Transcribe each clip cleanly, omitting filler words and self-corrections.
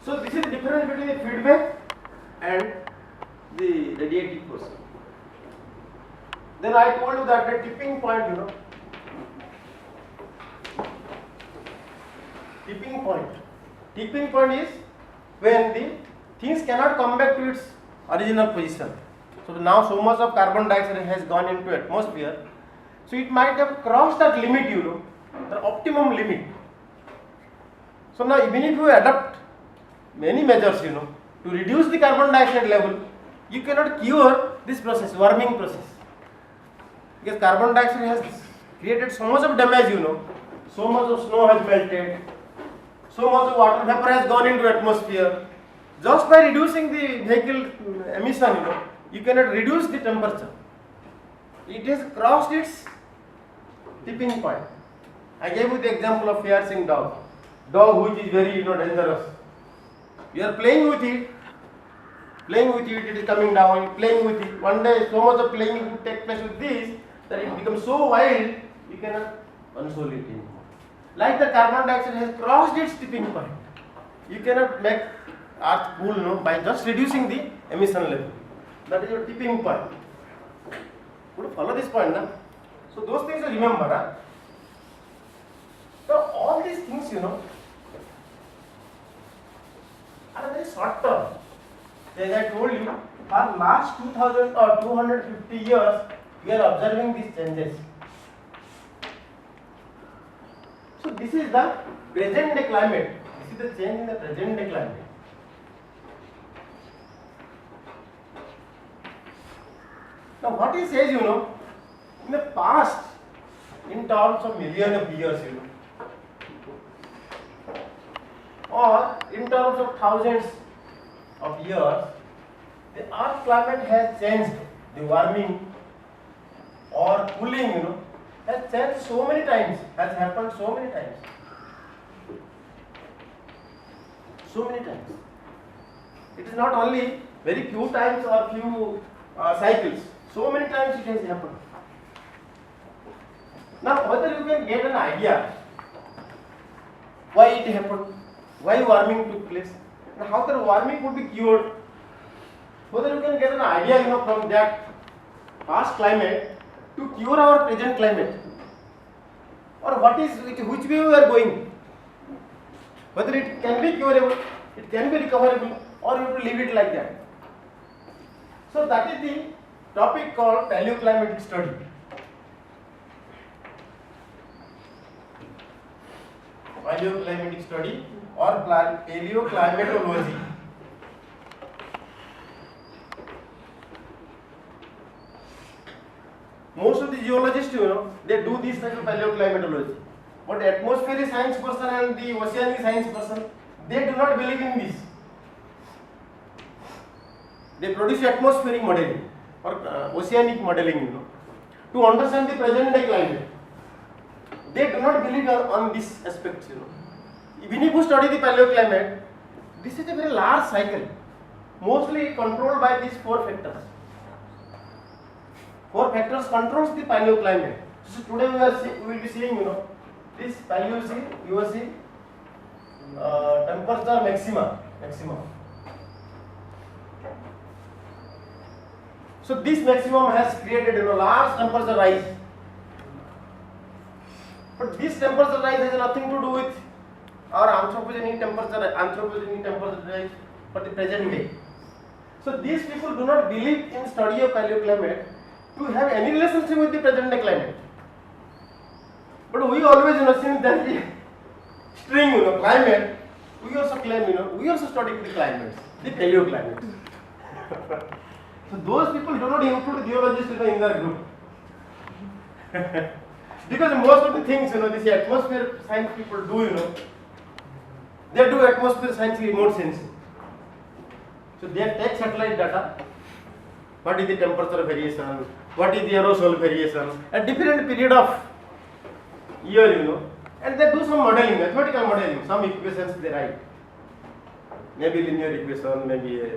So this is the difference between the feedback and the radiative force. Then I told you that the tipping point, tipping point is when the things cannot come back to its original position. So now so much of carbon dioxide has gone into atmosphere, so it might have crossed that limit, the optimum limit. So now even if you adopt many measures, to reduce the carbon dioxide level, you cannot cure this process, warming process, because carbon dioxide has created so much of damage, so much of snow has melted, so much of water vapor has gone into atmosphere. Just by reducing the vehicle emission, you cannot reduce the temperature. It has crossed its tipping point. I gave you the example of fear-seeing dog which is very dangerous. You are playing with it, it is coming down, you are playing with it. One day so much of playing will take place with this that it becomes so wild, you cannot console it anymore. Like the carbon dioxide has crossed its tipping point. You cannot make earth cool by just reducing the emission level. That is your tipping point. Would you follow this point? So those things you remember. So all these things, are very short term. As I told you, for last 2000 or 250 years, we are observing these changes. So this is the present day climate. This is the change in the present day climate. Now what he says, in the past, in terms of millions of years, or in terms of thousands of years, the earth climate has changed. The warming or cooling, has changed so many times, has happened so many times. So many times. It is not only very few times or few cycles. So many times it has happened. Now whether you can get an idea why it happened, why warming took place, and how the warming could be cured, whether you can get an idea from that past climate to cure our present climate, or which way we are going, whether it can be curable, it can be recoverable, or you have to leave it like that. So that is the topic called paleoclimatic study. Paleoclimatic study or paleoclimatology. Most of the geologists, they do this type of paleoclimatology. But atmospheric science person and the oceanic science person, they do not believe in this. They produce atmospheric modeling or oceanic modeling, to understand the present day climate. They do not believe on this aspect, Even if you study the paleoclimate, this is a very large cycle, mostly controlled by these four factors. Four factors controls the paleoclimate. So today we will be seeing, this paleocene, you will see temperature maximum. So this maximum has created large temperature rise. But this temperature rise has nothing to do with our anthropogenic temperature rise for the present day. So these people do not believe in study of paleoclimate to have any relationship with the present day climate. But we always since that the string climate, we also claim we also study the climates, the paleoclimate. So those people do not include geologists in their group. Because most of the things this atmosphere science people do, they do atmosphere science remote sensing. So they take satellite data. What is the temperature variation? What is the aerosol variation at different period of year, and they do some modeling, mathematical modeling, some equations they write. Maybe linear equation, maybe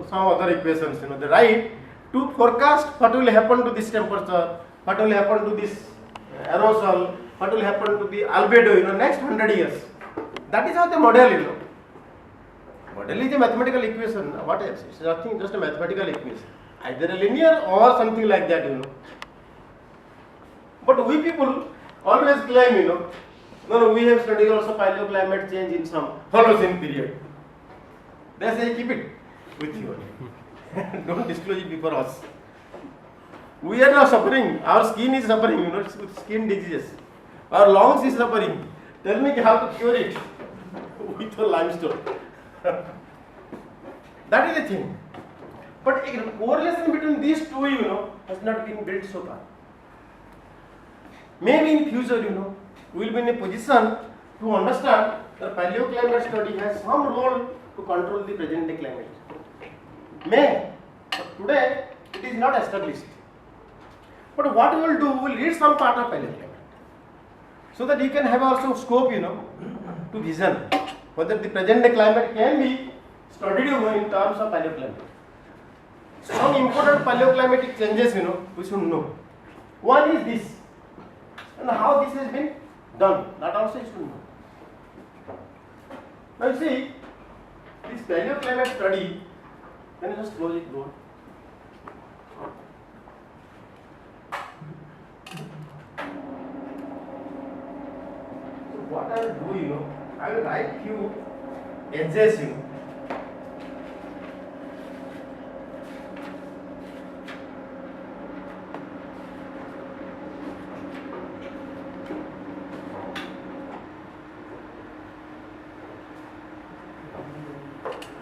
some other equations, they write to forecast what will happen to this temperature, what will happen to this aerosol, what will happen to the albedo, next 100 years. That is how they model, Model is a mathematical equation. What else? It's nothing, just a mathematical equation. Either a linear or something like that, But we people always claim, no, we have studied also paleoclimate change in some Holocene period. They say keep it with you only. Don't disclose it before us. We are not suffering. Our skin is suffering, with skin diseases. Our lungs is suffering. Tell me how to cure it with a limestone. That is the thing. But a correlation between these two, has not been built so far. Maybe in future, we will be in a position to understand that paleoclimate study has some role to control the present day climate. May, but today it is not established. But what we will do, we will read some part of paleoclimate, so that you can have also scope, to vision whether the present day climate can be studied in terms of paleoclimate. Some important paleoclimatic changes, we should know. One is this, and how this has been done. That also is to know. Now you see, this paleoclimate study, can you just close it door? So what I will do, I will write few edges,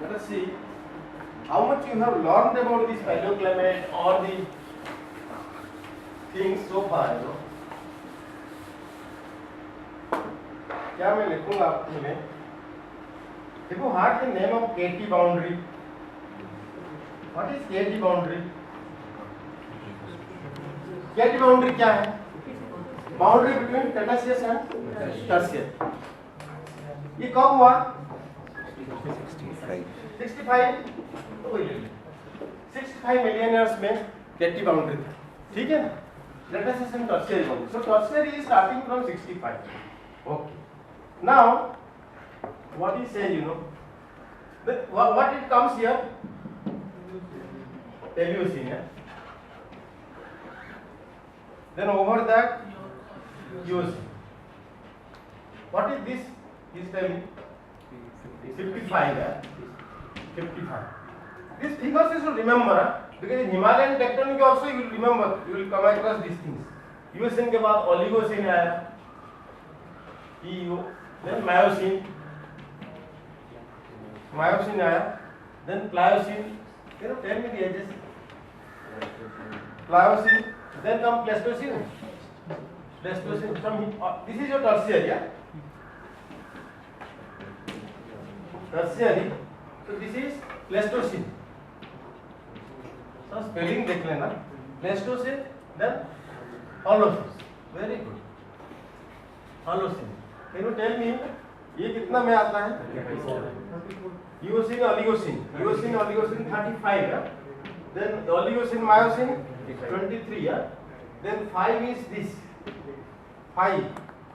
Let us see how much you have learned about this paleoclimate or the things so far, क्या मैं लिखूंगा आपके लिए? देखो, what is the name of KT boundary? What is KT boundary? KT boundary क्या है? Boundary between Cretaceous and Tertiary. ये कब हुआ? 65 मिलियन ईयर्स में KT बाउंड्री था, ठीक है ना? Cretaceous and Tertiary boundary. So Tertiary is starting from 65. Okay. Now, what he says, what it comes here? Paleocene. Yeah? Then over that, Eocene. What is this? He is telling 55. Yeah? 55. These figures you should remember, because in Himalayan tectonic also you will remember, you will come across these things. Eocene के बाद Oligocene आया, then Miocene आया, then Pliocene. Tell me the ages. Pliocene, then come Pleistocene. From this is your Tertiary, yeah? Tertiary. So this is Pleistocene. So spelling देख लेना. Pleistocene, then Holocene. Very good. Holocene. Can you tell me ये कितना में आता है? Eocene, Oligocene. Eocene, Oligocene 35, yeah? Then Oligocene, Miocene 23, yeah? Then 5 is this. 5.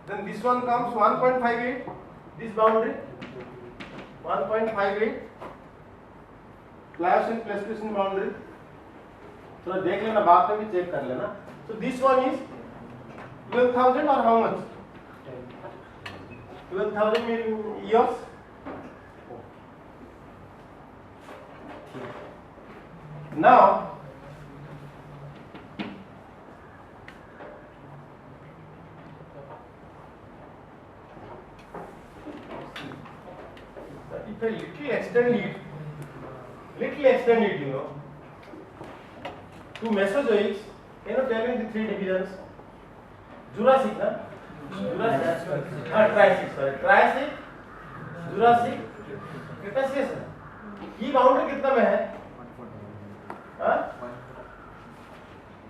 Then this one comes 1.58. This boundary 1.58. Pliocene, Pleistocene boundary. So देख लेना, बाद में भी चेक कर लेना. So this one is 12,000 or how much? 12,000 years. Now, if I little extend it, to Mesozoics, tell me the three divisions. Jurassic, na? Triassic, sorry. Triassic, Jurassic, Cretaceous. ये boundary कितना में है?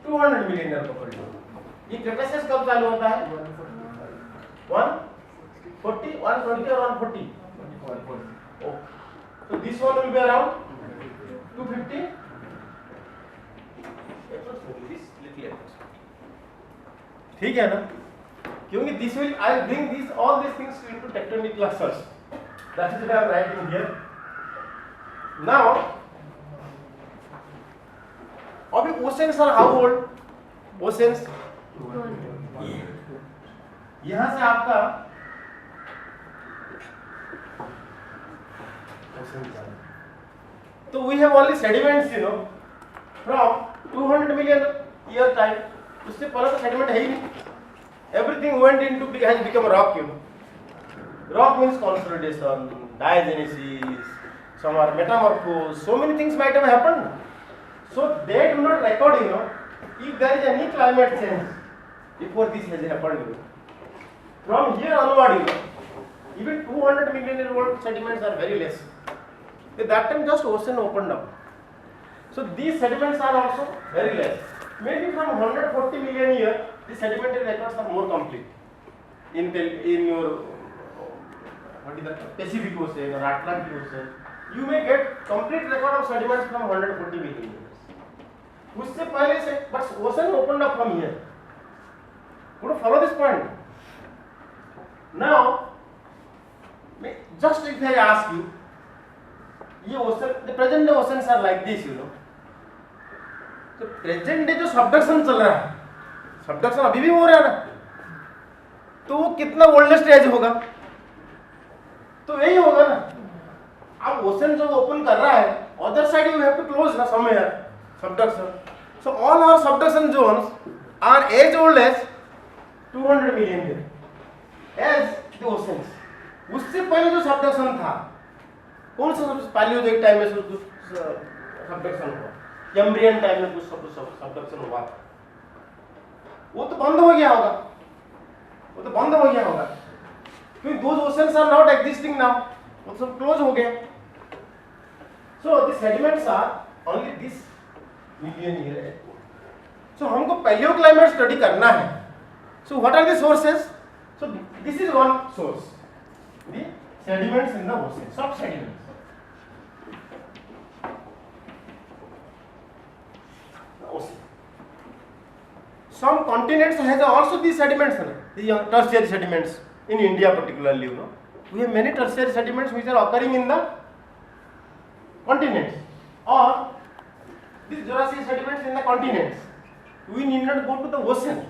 200 मिलियन ईयर पकड़ लो. ये क्रेटासियस कब चालू होता है? 140, 120 और 140. Okay. So this one will be around 250. ठीक है ना? क्योंकि this will, I bring these all these things into tectonic clusters. That is why I am writing here. Now, अभी oceans are how old? Oceans यहां से आपका तो we have only sediments, you know, from 200 million year time. उससे पहले तो sediment है ही नहीं. Everything went into has become rock, you know. Rock means consolidation, diagenesis, some are metamorphosed. So many things might have happened. So they do not record, you know, if there is any climate change before this has happened, you know. From here onward, you know, even 200 million year old sediments are very less. At that time, just ocean opened up. So these sediments are also very less. Maybe from 140 million years, the sedimentary records are more complete. In your what is that? Pacific Ocean or Atlantic Ocean, you may get complete record of sediments from 140 million years. उससे पहले से, but ocean opened up from here. Would you follow this point? Now, just if I ask you, ये ocean, the present day oceans are like this, you know. तो present day जो subduction चल रहा है, subduction अभी भी हो रहा है ना, तो वो कितना ओल्डेस्ट एज होगा? तो यही होगा ना. अब ओशन जो ओपन कर रहा है, other side you have to close ना somewhere subduction. So all our subduction zones are as old as 200 million year as the oceans. उससे पहले जो सबडक्शन था, कौन सा पैलियोजोइक टाइम में सबडक्शन हुआ, कैम्ब्रियन टाइम में कुछ सबडक्शन हुआ, वो तो बंद हो गया होगा. वो तो बंद हो गया होगा क्योंकि those oceans are not existing now. वो सब क्लोज हो गए. So the sediments are only this million year. So हमको पैलियो क्लाइमेट स्टडी करना है. So what are the sources? So this is one source, the sediments in the ocean, सब sediments. Some continents has also these sediments, the tertiary sediments. In India particularly, you know, we have many tertiary sediments which are occurring in the continents, or these Jurassic sediments in the continents. We need not go to the ocean.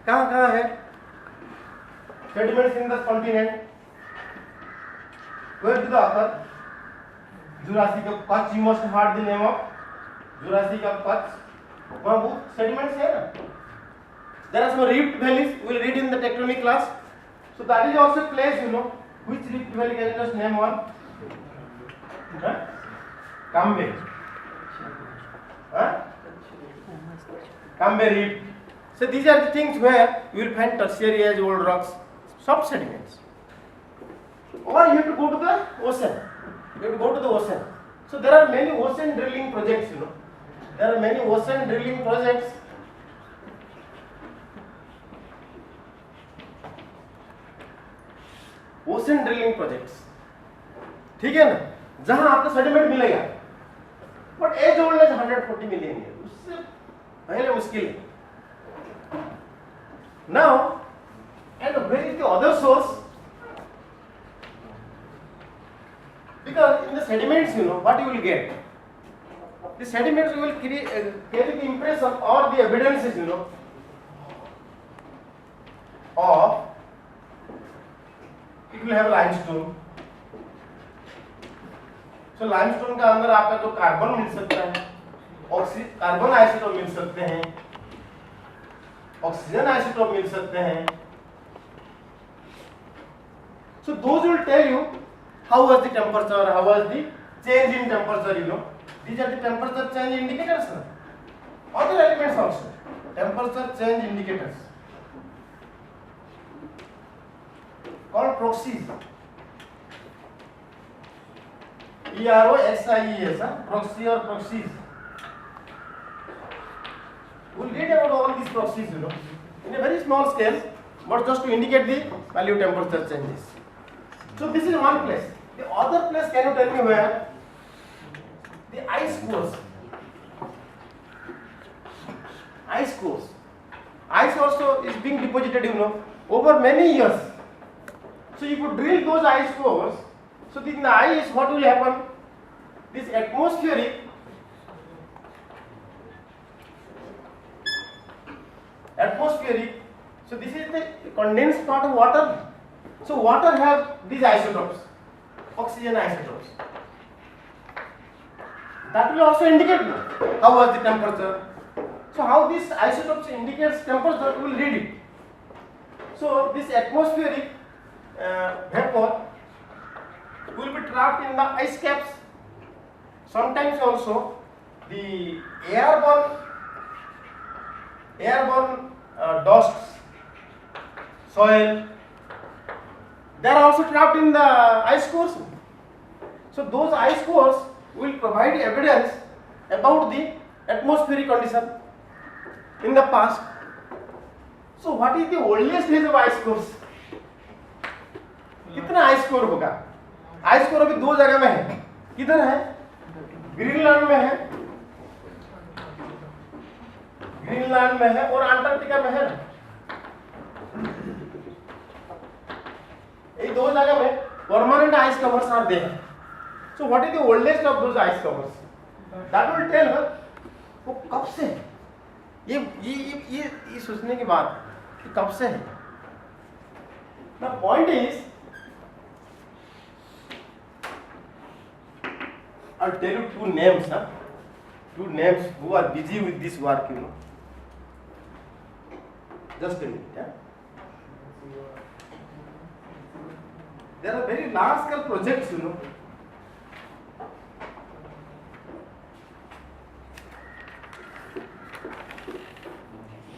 कहाँ है sediments in the continent? Where do they occur? Jurassic of Kutch. You must have heard the name of Jurassic of Kutch. वहाँ बहुत sediments है ना. There are some rift valleys. We will read in the tectonic class. So that is also a place, you know. Which rift valley can you just name one? Cambe. Cambe rift. So these are the things where you will find tertiary age old rocks, subsediments. Or you have to go to the ocean. You have to go to the ocean. So there are many ocean drilling projects, you know. There are many ocean drilling projects. Ocean drilling projects, ठीक है ना, जहां आपको sediment मिलेगा, but as old as 140 million year, उससे पहले मुश्किल है. Now and where is the other source? Because in the sediments, you know, what you will get, the sediments will create the impression और the evidences, you know, of it will have limestone. So limestone के अंदर आपका जो carbon मिल सकता है, carbon isotope मिल सकते हैं, oxygen isotope मिल सकते हैं. So those will tell you how was the temperature, how was the change in temperature, you know. These are the temperature change indicators. Other elements also, temperature change indicators. Called proxies. PROXIES, proxy or proxies. We'll read about all these proxies, you know, in a very small scale, but just to indicate the value temperature changes. So this is one place. The other place, can you tell me where? The ice cores. Ice cores. Ice also is being deposited, you know, over many years. So you could drill those ice cores. So in the ice, what will happen? this atmospheric so this is the condensed part of water. So water have these isotopes, oxygen isotopes. That will also indicate how was the temperature. So how these isotopes indicates temperature, we will read it. So this atmospheric vapor will be trapped in the ice caps. Sometimes also the airborne dusts, soil, they are also trapped in the ice cores. So those ice cores will provide evidence about the atmospheric condition in the past. So what is the oldest age of ice cores? कितना ice core होगा? Ice core अभी दो जगह में है. किधर है? Greenland में है, ग्रीनलैंड में है और अंटार्कटिका में है. ये दो जगह में permanent ice covers are there. So what is the oldest of those ice covers? That will tell her वो कब से है. ये सोचने की बात कि कब से है. The point is, I'll tell you two names, two names who are busy with this work, you know. Just a minute, yeah. There are very large scale projects, you know.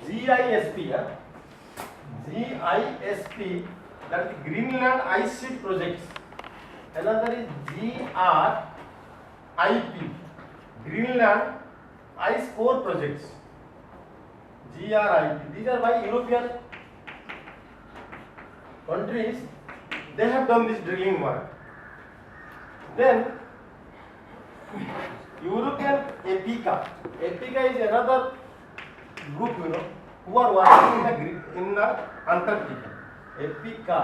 GISP, GISP, that is Greenland Ice Sheet Projects. Another is GRIP, Greenland Ice Core Projects. GRIP. These are by European countries. They have done this drilling work. Then European EPICA. EPICA is another group, you know, who are working in the Antarctica. EPICA,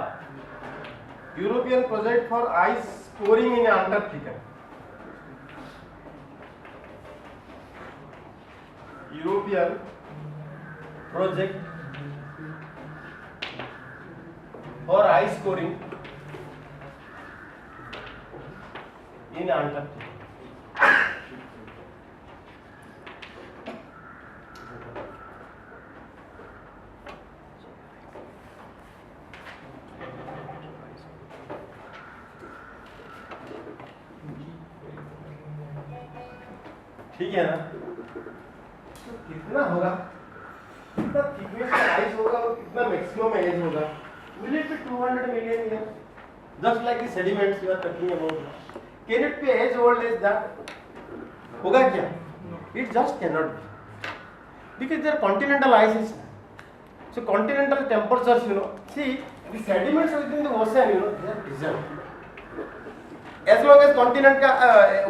European project for ice coring in Antarctica. European project for ice coring in Antarctica. ठीक है ना. तो कितना होगा, कितना thickness का ice होगा और कितना मैक्सिमम एज होगा? Will it be 200 million years? Just like the sediments you are talking about. Can it be as old as that? होगा क्या? It just cannot be. Because there are continental ices. So continental temperatures, you know. See, the sediments within the ocean, you know, they are dissolved. As long as continent का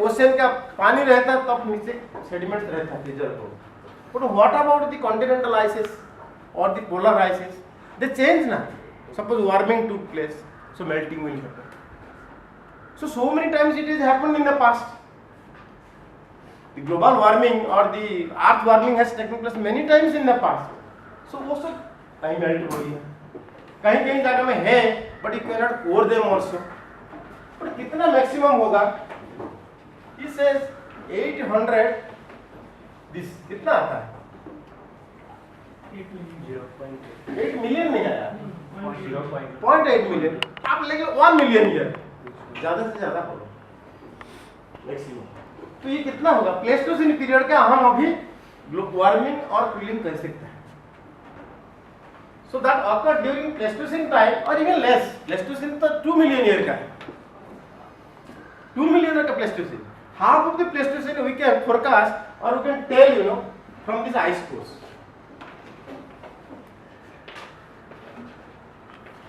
ocean का पानी रहता है तब नीचे sediments रहता है deserve. But what about the continental ices or the polar ices? They change now. Suppose warming took place, so melting will happen. So many times it has happened in the past. The global warming or the earth warming has taken place many times in the past. So वो सब कहीं melt हो रही है, कहीं जगह में है, but you cannot core them also. पर कितना मैक्सिमम होगा? He says 800. दिस कितना आता है? 8 मिलियन नहीं आया, 0.8 मिलियन. आप लेंगे 1 मिलियन ईयर, ज्यादा से ज्यादा होगा मैक्सिमम. तो ये कितना होगा? प्लेस्टोसिन पीरियड का हम अभी वार्मिंग और कूलिंग कर सकते हैं. So that occur during Pleistocene time और इवन लेस. प्लेस्टोसिन तो 2 मिलियन ईयर का है, 2 million of Pleistocene. Half of the Pleistocene we can forecast or we can tell, you know, from this ice cores.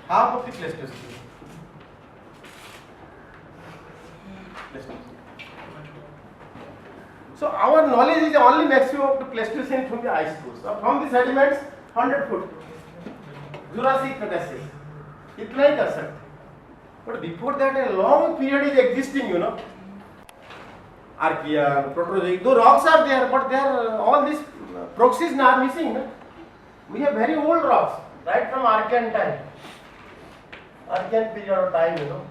Half of the Pleistocene. So our knowledge is only maximum of the Pleistocene from the ice cores. So from the sediments 100 foot. Jurassic Cretaceous. इतना ही कर सकते. But before that a long period is existing, you know. Archean, Proterozoic. Though rocks are there, but they are all these proxies are missing. No? We have very old rocks, right from Archean time, Archean period of time, you know.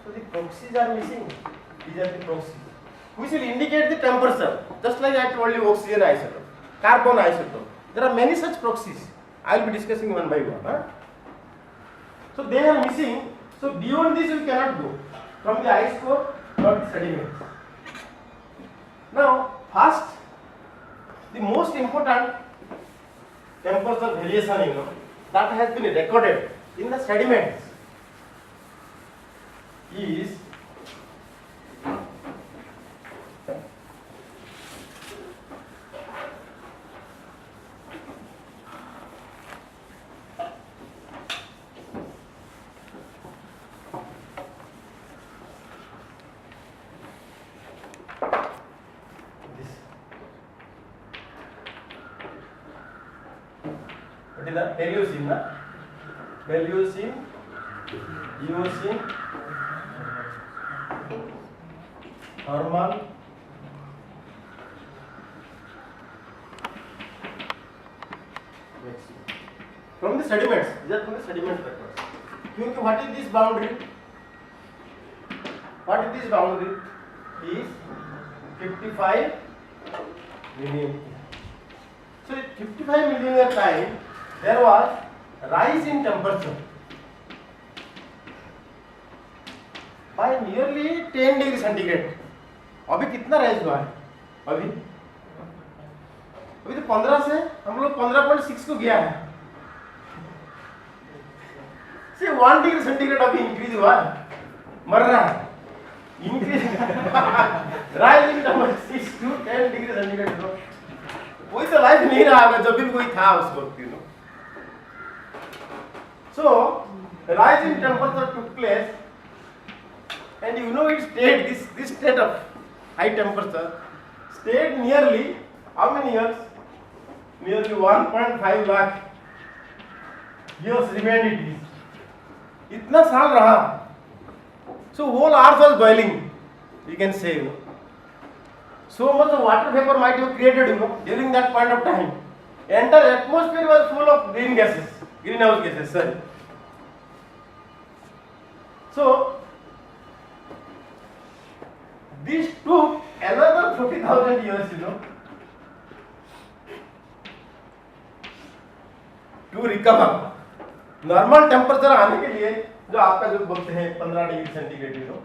So the proxies are missing. These are the proxies, which will indicate the temperature. Just like I told you, oxygen isotope, carbon isotope. There are many such proxies. I will be discussing one by one. Huh? So they are missing. So beyond this we cannot go from the ice core or the sediments. Now, first, the most important temperature variation, you know, that has been recorded in the sediments is Paleocene, na? Paleocene, Eocene, thermal, from the sediments. These are from the sediment records. क्योंकि what is this boundary? What is this boundary? Is 55 million. So, 55 million year time, there was rise in temperature by nearly 10 degree centigrade. अभी कितना rise हुआ है? अभी तो 15 से हम लोग 15.6 को गया है. से 1 डिग्री सेंटीग्रेड अभी इंक्रीज हुआ है, मर रहा है. Increase rise in temperature 6 to 10 degree centigrade. कोई तो लाइफ नहीं रहा होगा जब भी कोई था उस वक्त, you know. So, rise in temperature took place, and you know it stayed, this state of high temperature stayed nearly how many years? Nearly 1.5 lakh years remained it is. इतना साल रहा. So whole earth was boiling, you can say, you know. So much of water vapor might have created, you know, during that point of time. Entire atmosphere was full of greenhouse gases, sorry. So this took another 40,000 years, you know, to recover. Normal temperature आने के लिए जो आपका जो बोलते हैं 15 degree centigrade, you know,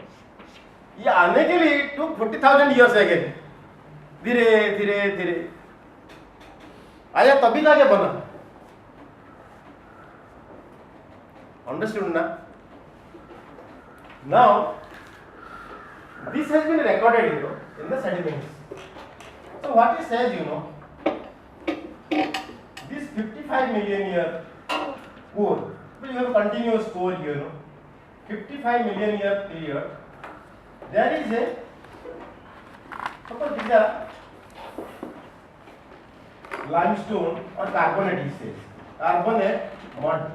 ये आने के लिए टू 40,000 ईयर्स अगेन. धीरे धीरे धीरे आया तभी जाके बना. अंडरस्टूड ना? Now this has been recorded, you know, in the sediments. So what it says, you know, this 55 million year core, you have continuous core here, you know, 55 million year period, there is a, suppose these are limestone or carbonate, he says, carbonate mud.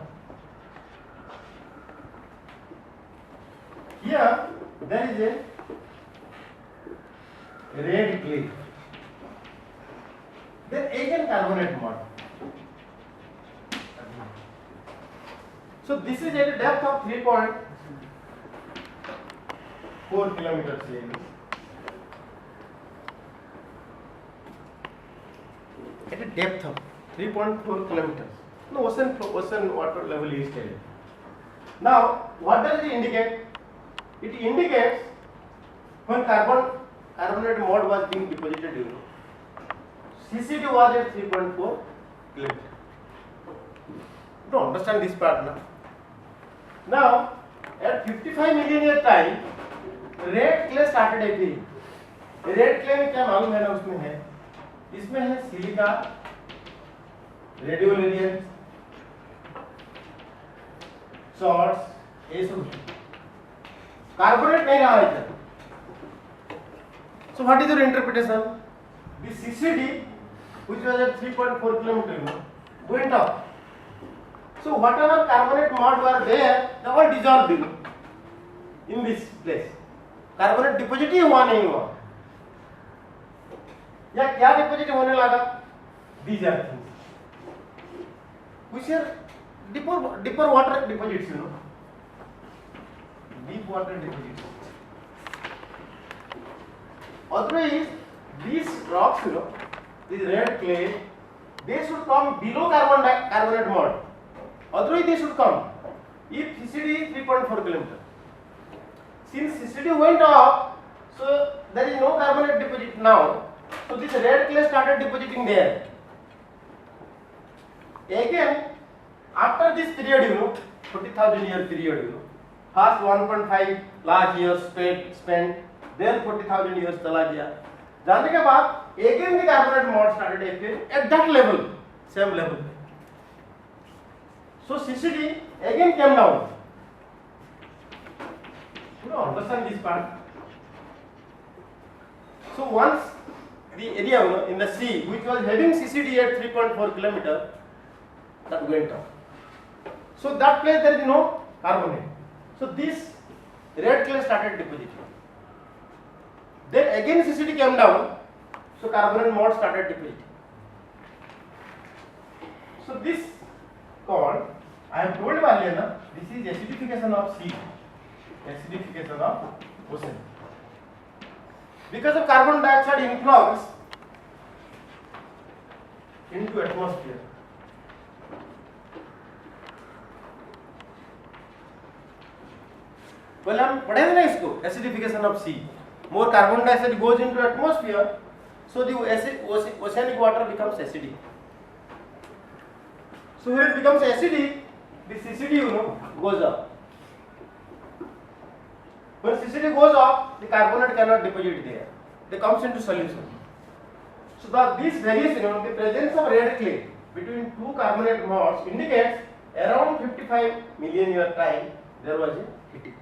Here there is a red clay, then again carbonate mud. So this is at a depth of 3.4 kilometers. At a depth of 3.4 kilometers, no ocean water level is telling. Now, what does it indicate? It indicates when carbonate mud was being deposited, you know, CCD was at 3.4 kilometers. You don't understand this part now. Now, at 55 million year time, red clay started appearing. Red clay में क्या मालूम है ना, उसमें है, इसमें है silica, रेडियोलेरियम, salts, ये सब. कार्बोनेट नहीं रहा इधर. So what is your interpretation? The CCD, which was at 3.4 km, went up. So whatever carbonate mud were there, they all dissolved in this place. Carbonate deposit ही हुआ नहीं हुआ. या क्या डिपॉजिट होने लगा? These are things which are deeper water deposits, you know, deep water deposits. Otherwise, these rocks, you know, this red clay, they should come below carbonate mode. Otherwise, they should come if CCD is 3.4 km. Since CCD went up, so there is no carbonate deposit now. So this red clay started depositing there. Again, after this period, you know, 40,000 year period, you know, first 1.5 lakh years spent, then 40,000 years चला गया. जाने के बाद again the carbonate mode started appearing at that level, same level. So CCD again came down. You know, understand this part. So once the area, you know, in the sea which was having CCD at 3.4 km, that went up. So that place there is no carbonate. So this red clay started depositing. Then again CCD came down. So carbonate mode started depositing. So this called, I have told you earlier, na, this is acidification of sea, acidification of ocean. Because of carbon dioxide influx into atmosphere. Well, हम पढ़े थे ना इसको, acidification of sea. More carbon dioxide goes into atmosphere, so the oceanic water becomes acidic. So when it becomes acidic, the CCD, you know, goes up. When CCD goes up, the carbonate cannot deposit there. They comes into solution. So this variation, you know, the presence of red clay between two carbonate modes indicates around 55 million year time there was a heating.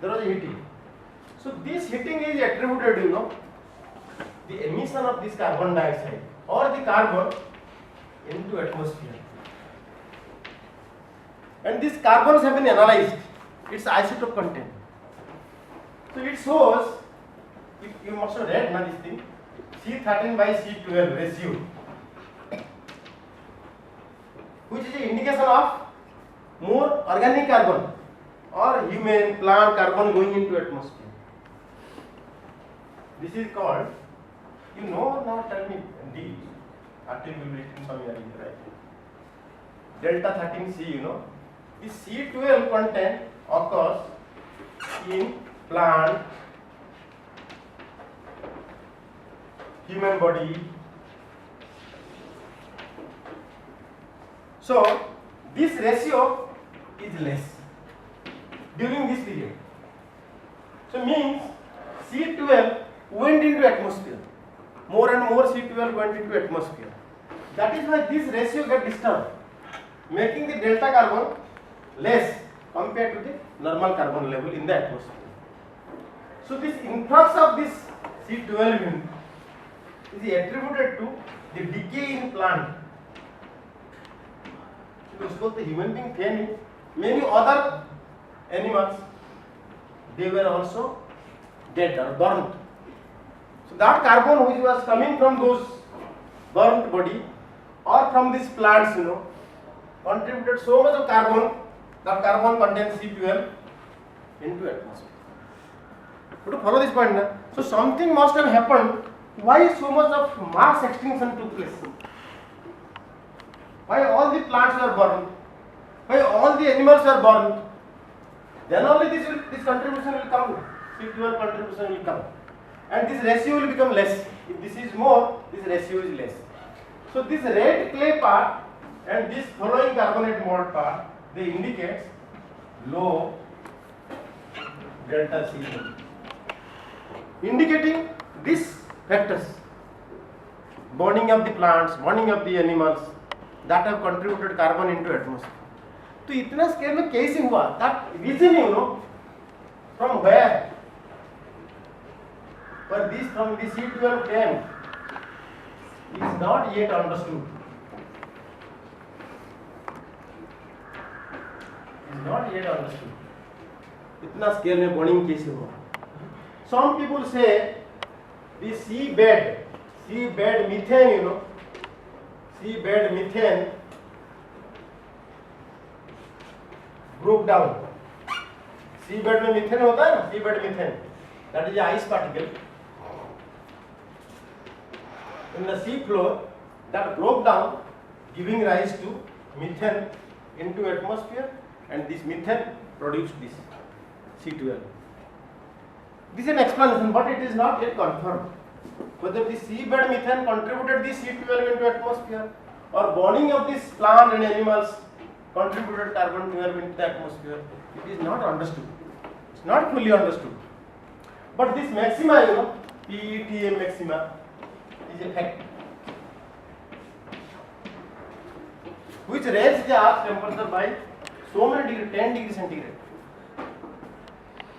There was a heating. So this heating is attributed, you know, the emission of this carbon dioxide or the carbon into atmosphere. And these carbons have been analyzed, its isotope content. So it shows, you must have read now this thing, C13 by C12 ratio, which is an indication of more organic carbon or human plant carbon going into atmosphere. This is called, you know, now tell me, D, article will be written somewhere in the right. Delta 13C, you know, this C12 content occurs in plant, human body. So this ratio is less during this period. So means C12 went into atmosphere. More and more C12 went into atmosphere. That is why this ratio got disturbed, making the delta carbon less compared to the normal carbon level in the atmosphere. So this influx of this C12 is attributed to the decay in plant. Because the human being थे नहीं, many other animals, they were also dead or burnt. So that carbon which was coming from those burnt body or from these plants, you know, contributed so much of carbon, that carbon contains C12 into atmosphere. But to follow this point, so something must have happened. Why so much of mass extinction took place? Why all the plants were burned? Why all the animals were burned? Then only this contribution will come. C12 contribution will come, and this ratio will become less. If this is more, this ratio is less. So this red clay part and this following carbonate mode part, they indicate low delta C, indicating these factors: burning of the plants, burning of the animals, that have contributed carbon into atmosphere. तो इतना scale में कैसे हुआ? That reason, you know, from where? But this from the C12 came is not yet understood. Is not yet understood. इतना scale में burning कैसे हुआ? Some people say the seabed methane, you know, seabed methane broke down. seabed में methane होता है ना, seabed methane, that is the ice particle in the sea floor that broke down, giving rise to methane into atmosphere, and this methane produced this C12. This is an explanation, but it is not yet confirmed whether the seabed methane contributed this C12 into atmosphere or burning of these plant and animals contributed carbon 12 into the atmosphere. It is not understood. It's not fully understood. But this maxima, you know, PETM maxima is a fact, which raised the earth's temperature by so many degrees, 10 degrees centigrade.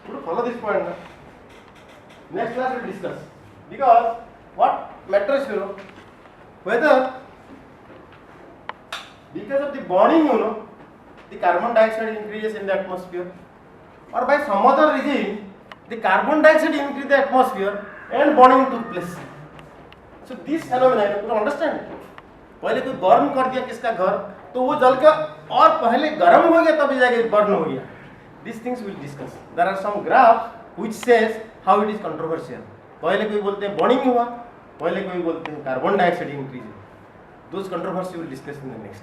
To follow this point, next class we will discuss. Because what matters, you know, whether because of the burning, you know, the carbon dioxide increases in the atmosphere, or by some other reason the carbon dioxide increased the atmosphere and burning took place. So this phenomenon you understand. पहले कोई burn कर दिया किसका घर, तो वो जल के और पहले गर्म हो गया तभी जाके बर्न हो गया. These things we'll discuss. There are some graphs which says how it is controversial. पहले कोई बोलते हैं बर्निंग हुआ, पहले कोई बोलते हैं carbon dioxide increase. Those controversy we'll discuss in the next.